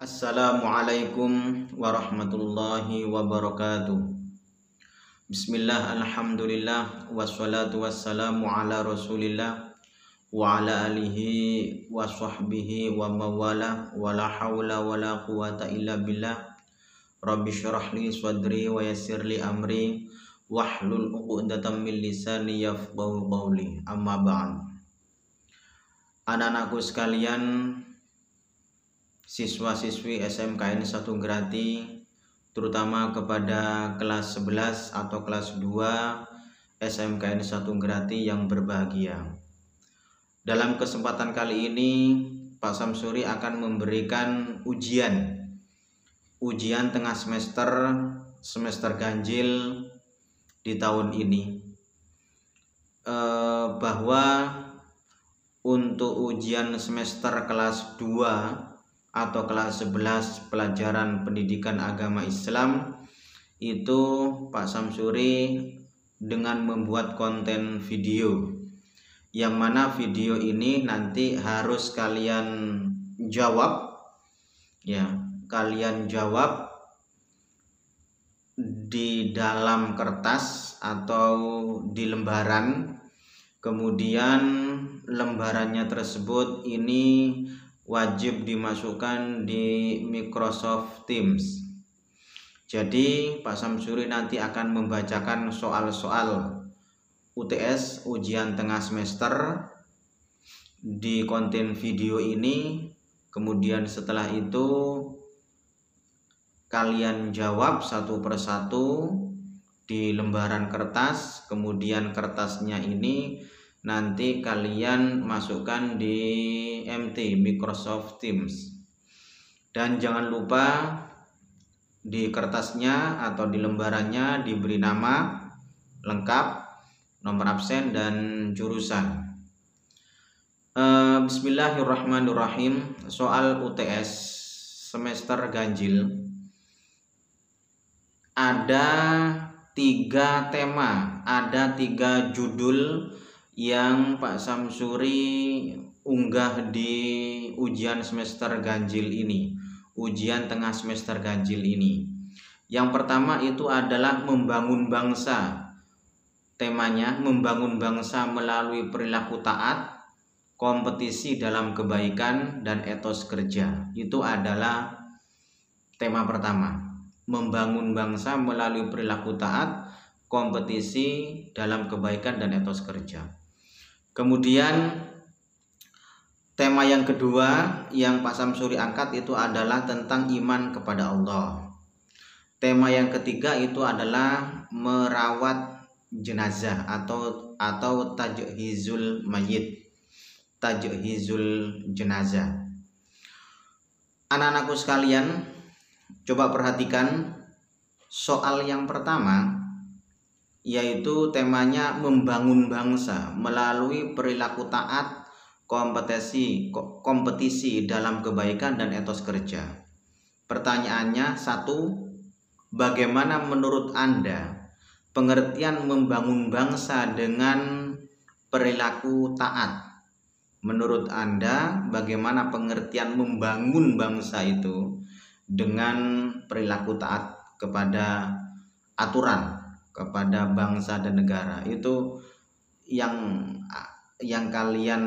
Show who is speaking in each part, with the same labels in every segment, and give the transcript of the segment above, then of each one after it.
Speaker 1: Assalamualaikum warahmatullahi wabarakatuh. Bismillah, alhamdulillah, wassalatu wassalamu ala rasulillah wa ala alihi wa sahbihi wa mawala wa la hawla wa la quwata illa billah. Rabbi syrah li sadri wa yassir li amri wahlul 'uqdatam min lisani yafqahu qawli. Amma ba'd. Anak-anakku sekalian, siswa-siswi SMKN 1 Grati, terutama kepada kelas 11 atau kelas 2 SMKN 1 Grati yang berbahagia. Dalam kesempatan kali ini Pak Samsuri akan memberikan ujian tengah semester ganjil di tahun ini, bahwa untuk ujian semester kelas 2 atau kelas 11 pelajaran pendidikan agama Islam itu Pak Samsuri dengan membuat konten video, yang mana video ini nanti harus kalian jawab di dalam kertas atau di lembaran. Kemudian lembarannya tersebut ini wajib dimasukkan di Microsoft Teams. Jadi Pak Samsuri nanti akan membacakan soal-soal UTS ujian tengah semester di konten video ini. Kemudian setelah itu kalian jawab satu persatu di lembaran kertas. Kemudian kertasnya ini nanti kalian masukkan di MT, Microsoft Teams. Dan jangan lupa di kertasnya atau di lembarannya diberi nama lengkap, nomor absen, dan jurusan. Bismillahirrahmanirrahim. Soal UTS semester ganjil ada 3 tema, ada 3 judul yang Pak Samsuri unggah di ujian semester ganjil ini, ujian tengah semester ganjil ini. Yang pertama itu adalah membangun bangsa. Temanya membangun bangsa melalui perilaku taat, kompetisi dalam kebaikan, dan etos kerja. Itu adalah tema pertama. Membangun bangsa melalui perilaku taat, kompetisi dalam kebaikan, dan etos kerja. Kemudian tema yang kedua yang Pak Samsuri angkat itu adalah tentang iman kepada Allah. Tema yang ketiga itu adalah merawat jenazah atau tajhizul mayit, tajhizul jenazah. Anak-anakku sekalian, coba perhatikan soal yang pertama, yaitu temanya membangun bangsa melalui perilaku taat, kompetisi dalam kebaikan, dan etos kerja. Pertanyaannya, 1. Bagaimana menurut Anda pengertian membangun bangsa dengan perilaku taat? Menurut Anda bagaimana pengertian membangun bangsa itu dengan perilaku taat kepada aturan, kepada bangsa dan negara? Itu yang kalian,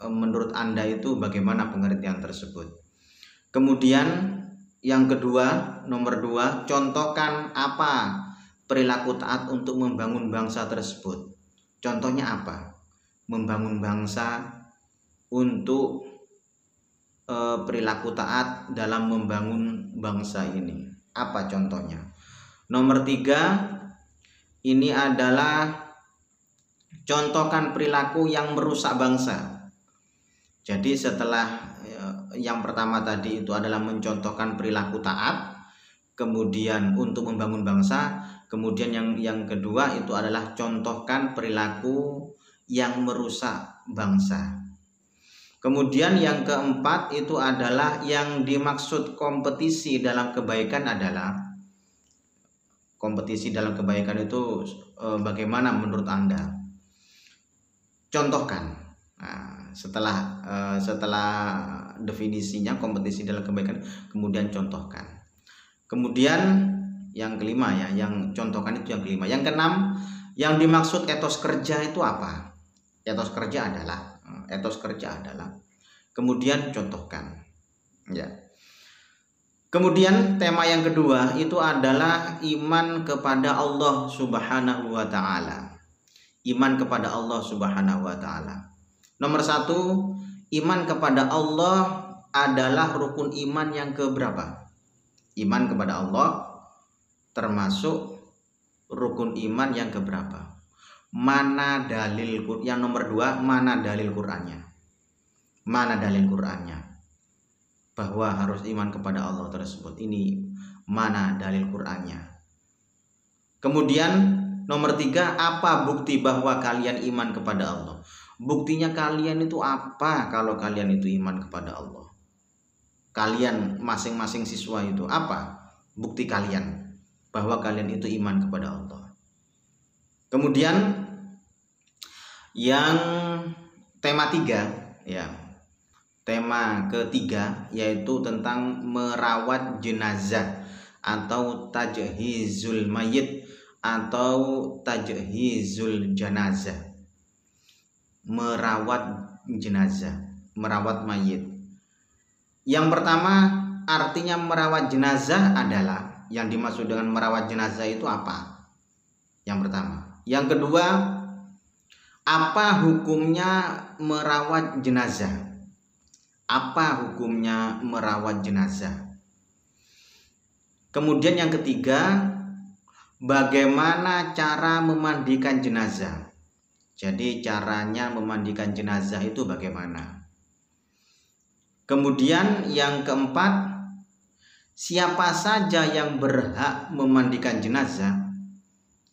Speaker 1: menurut Anda itu bagaimana pengertian tersebut? Kemudian yang kedua, nomor 2, contohkan apa perilaku taat untuk membangun bangsa tersebut. Contohnya apa? Membangun bangsa untuk perilaku taat dalam membangun bangsa ini. Apa contohnya? Nomor 3, ini adalah contohkan perilaku yang merusak bangsa. Jadi setelah yang pertama tadi itu adalah mencontohkan perilaku taat, kemudian untuk membangun bangsa, kemudian yang kedua itu adalah contohkan perilaku yang merusak bangsa. Kemudian yang keempat itu adalah yang dimaksud kompetisi dalam kebaikan adalah, kompetisi dalam kebaikan itu bagaimana menurut Anda? Contohkan. Nah, setelah definisinya, kompetisi dalam kebaikan, kemudian contohkan. Kemudian yang kelima ya, yang contohkan itu yang kelima. Yang keenam, yang dimaksud etos kerja itu apa? Etos kerja adalah kemudian contohkan ya. Kemudian tema yang kedua itu adalah iman kepada Allah Subhanahu wa taala. Iman kepada Allah Subhanahu wa taala. Nomor 1, iman kepada Allah adalah rukun iman yang keberapa? Iman kepada Allah termasuk rukun iman yang keberapa? Mana dalil? Yang nomor 2, mana dalil Qur'annya? Mana dalil Qur'annya bahwa harus iman kepada Allah tersebut? Ini mana dalil Qur'annya? Kemudian nomor 3, apa bukti bahwa kalian iman kepada Allah? Buktinya kalian itu apa kalau kalian itu iman kepada Allah? Kalian masing-masing siswa itu apa bukti kalian bahwa kalian itu iman kepada Allah? Kemudian yang tema 3 ya. Tema ketiga yaitu tentang merawat jenazah atau tajhizul mayit atau tajhizul janazah. Merawat jenazah, merawat mayit. Yang pertama, artinya merawat jenazah adalah, yang dimaksud dengan merawat jenazah itu apa? Yang pertama. Yang kedua, apa hukumnya merawat jenazah? Apa hukumnya merawat jenazah? Kemudian yang ketiga, bagaimana cara memandikan jenazah? Jadi caranya memandikan jenazah itu bagaimana? Kemudian yang keempat, siapa saja yang berhak memandikan jenazah?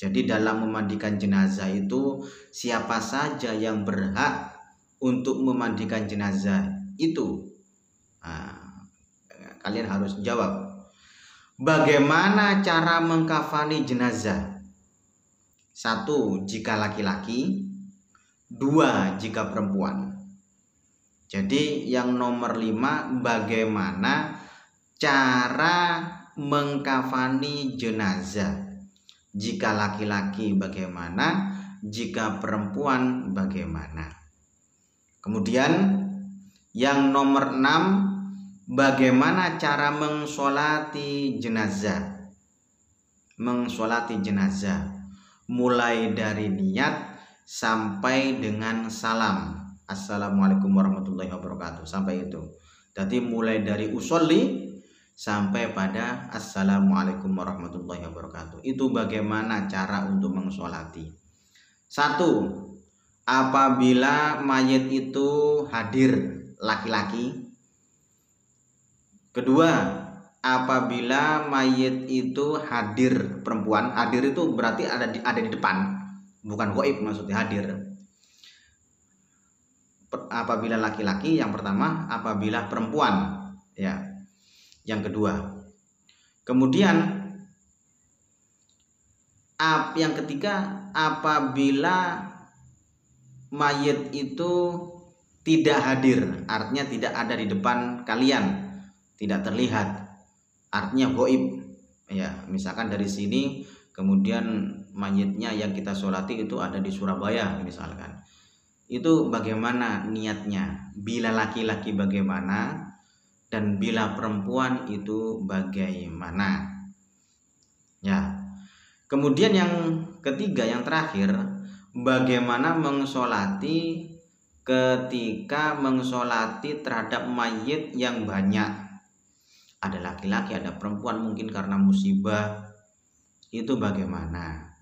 Speaker 1: Jadi dalam memandikan jenazah itu siapa saja yang berhak untuk memandikan jenazah itu? Kalian harus jawab. Bagaimana cara mengkafani jenazah? 1 jika laki-laki, 2 jika perempuan. Jadi yang nomor 5, bagaimana cara mengkafani jenazah? Jika laki-laki bagaimana, jika perempuan bagaimana? Kemudian yang nomor 6, bagaimana cara mengsolati jenazah? Mengsolati jenazah mulai dari niat sampai dengan salam. Assalamualaikum warahmatullahi wabarakatuh, sampai itu. Jadi mulai dari usolli sampai pada assalamualaikum warahmatullahi wabarakatuh. Itu bagaimana cara untuk mengsolati. 1, apabila mayit itu hadir laki-laki. Kedua, apabila mayit itu hadir perempuan. Hadir itu berarti ada di depan, bukan ghaib maksudnya hadir. Apabila laki-laki yang pertama, apabila perempuan ya yang kedua. Kemudian yang ketiga, apabila mayit itu tidak hadir, artinya tidak ada di depan kalian, tidak terlihat, artinya ghaib ya. Misalkan dari sini kemudian mayitnya yang kita sholati itu ada di Surabaya misalkan. Itu bagaimana niatnya? Bila laki-laki bagaimana, dan bila perempuan itu bagaimana? Ya. Kemudian yang ketiga, yang terakhir, bagaimana mengsolati ketika mengsolati terhadap mayit yang banyak. Ada laki-laki, ada perempuan, mungkin karena musibah. Itu bagaimana?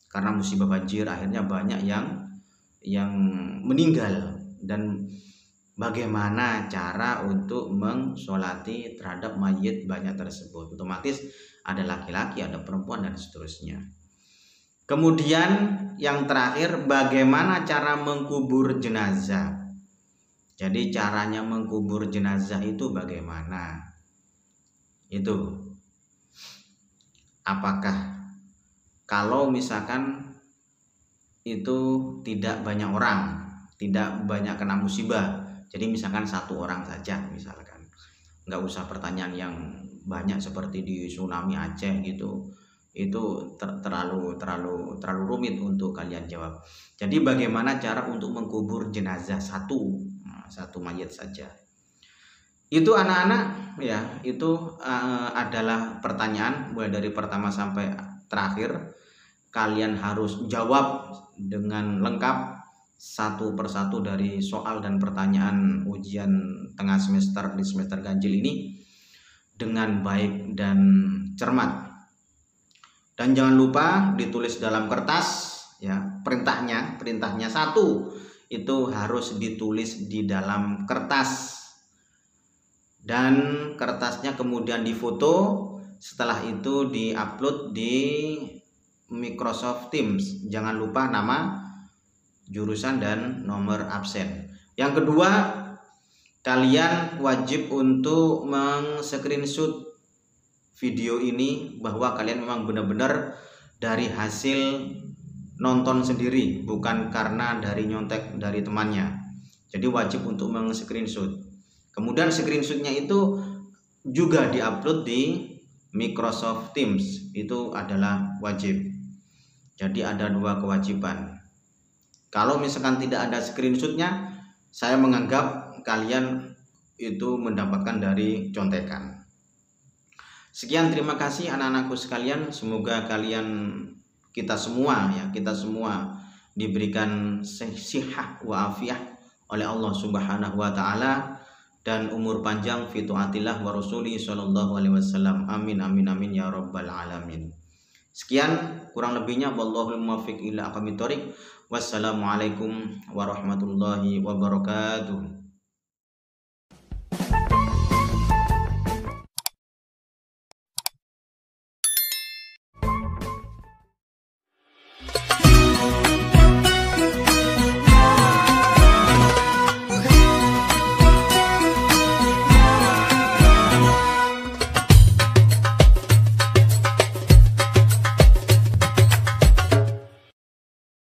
Speaker 1: Karena musibah banjir akhirnya banyak yang meninggal, dan bagaimana cara untuk mengsolati terhadap mayit banyak tersebut? Otomatis ada laki-laki, ada perempuan, dan seterusnya. Kemudian yang terakhir, bagaimana cara mengkubur jenazah? Jadi caranya mengkubur jenazah itu bagaimana? Itu apakah kalau misalkan itu tidak banyak orang, tidak banyak kena musibah, Jadi misalkan 1 orang saja, misalkan nggak usah pertanyaan yang banyak seperti di tsunami Aceh gitu, itu terlalu rumit untuk kalian jawab. Jadi bagaimana cara untuk mengkubur jenazah satu mayat saja. Itu anak-anak ya, itu adalah pertanyaan mulai dari pertama sampai terakhir. Kalian harus jawab dengan lengkap satu persatu dari soal dan pertanyaan ujian tengah semester di semester ganjil ini dengan baik dan cermat. Dan jangan lupa ditulis dalam kertas ya, perintahnya 1 itu harus ditulis di dalam kertas dan kertasnya kemudian difoto, setelah itu diupload di Microsoft Teams. Jangan lupa nama, jurusan, dan nomor absen. Yang kedua, kalian wajib untuk meng-screenshot video ini bahwa kalian memang benar-benar dari hasil nonton sendiri, bukan karena dari nyontek dari temannya. Jadi wajib untuk meng-screenshot. Kemudian screenshotnya itu juga diupload di Microsoft Teams. Itu adalah wajib. Jadi ada 2 kewajiban. Kalau misalkan tidak ada screenshotnya, saya menganggap kalian itu mendapatkan dari contekan. Sekian, terima kasih anak-anakku sekalian. Semoga kita semua diberikan sihah wa afiyah oleh Allah Subhanahu wa taala dan umur panjang fi taatillah wa rasuli sallallahu alaihi wasallam. Amin amin amin ya rabbal alamin. Sekian, kurang lebihnya wallahul muwaffiq ila aqwamit thoriq. Wassalamualaikum warahmatullahi wabarakatuh.